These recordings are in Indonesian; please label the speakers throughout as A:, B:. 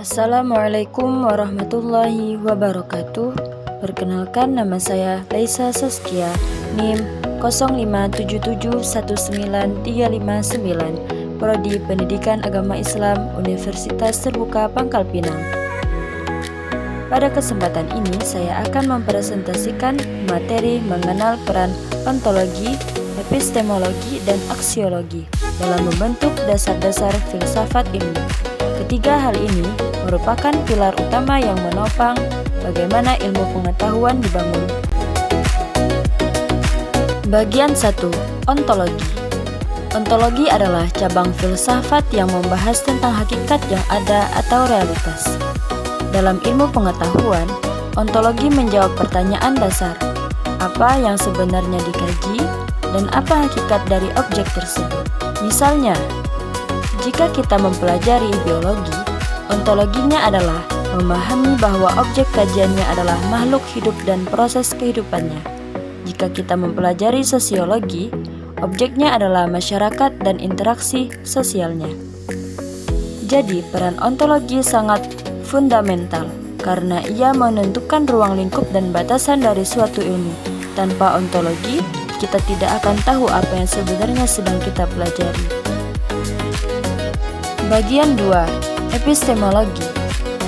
A: Assalamualaikum warahmatullahi wabarakatuh. Perkenalkan, nama saya Laisa Saskia, NIM 057719359, Prodi Pendidikan Agama Islam, Universitas Terbuka Pangkal Pinang. Pada kesempatan ini, saya akan mempresentasikan materi mengenal peran ontologi, epistemologi, dan aksiologi dalam membentuk dasar-dasar filsafat ilmu. Ketiga hal ini merupakan pilar utama yang menopang bagaimana ilmu pengetahuan dibangun. Bagian 1. Ontologi. Ontologi adalah cabang filsafat yang membahas tentang hakikat yang ada atau realitas. Dalam ilmu pengetahuan, ontologi menjawab pertanyaan dasar, apa yang sebenarnya dikaji dan apa hakikat dari objek tersebut. Misalnya, jika kita mempelajari biologi, ontologinya adalah memahami bahwa objek kajiannya adalah makhluk hidup dan proses kehidupannya. Jika kita mempelajari sosiologi, objeknya adalah masyarakat dan interaksi sosialnya. Jadi, peran ontologi sangat fundamental karena ia menentukan ruang lingkup dan batasan dari suatu ilmu. Tanpa ontologi, kita tidak akan tahu apa yang sebenarnya sedang kita pelajari. Bagian 2. Epistemologi.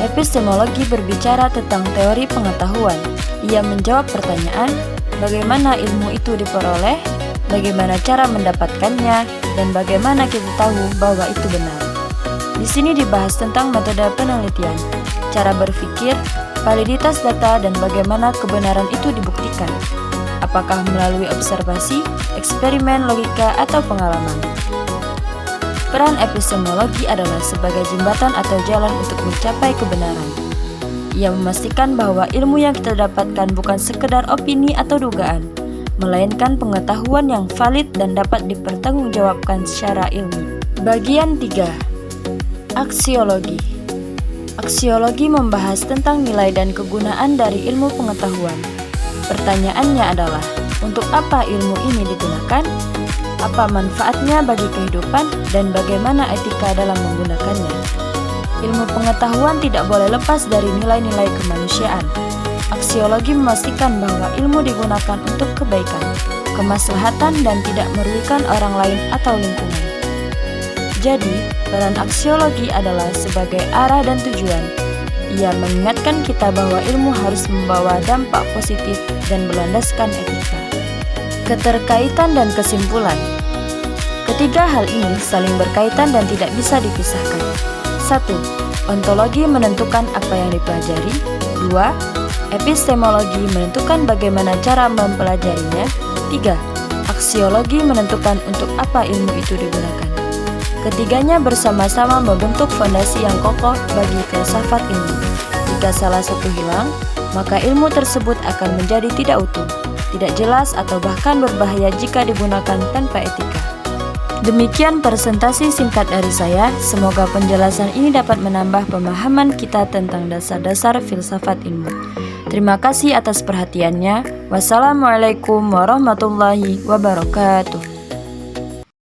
A: Epistemologi berbicara tentang teori pengetahuan. Ia menjawab pertanyaan, bagaimana ilmu itu diperoleh, bagaimana cara mendapatkannya, dan bagaimana kita tahu bahwa itu benar. Di sini dibahas tentang metode penelitian, cara berpikir, validitas data, dan bagaimana kebenaran itu dibuktikan. Apakah melalui observasi, eksperimen, logika, atau pengalaman. Peran epistemologi adalah sebagai jembatan atau jalan untuk mencapai kebenaran. Ia memastikan bahwa ilmu yang kita dapatkan bukan sekedar opini atau dugaan, melainkan pengetahuan yang valid dan dapat dipertanggungjawabkan secara ilmiah. Bagian 3. Aksiologi. Aksiologi membahas tentang nilai dan kegunaan dari ilmu pengetahuan. Pertanyaannya adalah, untuk apa ilmu ini digunakan? Apa manfaatnya bagi kehidupan dan bagaimana etika dalam menggunakannya? Ilmu pengetahuan tidak boleh lepas dari nilai-nilai kemanusiaan. Aksiologi memastikan bahwa ilmu digunakan untuk kebaikan, kemaslahatan, dan tidak merugikan orang lain atau lingkungan. Jadi, peran aksiologi adalah sebagai arah dan tujuan. Ia mengingatkan kita bahwa ilmu harus membawa dampak positif dan berlandaskan etika. Keterkaitan dan kesimpulan. Ketiga hal ini saling berkaitan dan tidak bisa dipisahkan. 1. Ontologi menentukan apa yang dipelajari. 2. Epistemologi menentukan bagaimana cara mempelajarinya. 3. Aksiologi menentukan untuk apa ilmu itu digunakan. Ketiganya bersama-sama membentuk fondasi yang kokoh bagi filsafat ilmu. Jika salah satu hilang, maka ilmu tersebut akan menjadi tidak utuh, tidak jelas, atau bahkan berbahaya jika digunakan tanpa etika. Demikian presentasi singkat dari saya. Semoga penjelasan ini dapat menambah pemahaman kita tentang dasar-dasar filsafat ilmu. Terima kasih atas perhatiannya. Wassalamualaikum warahmatullahi wabarakatuh.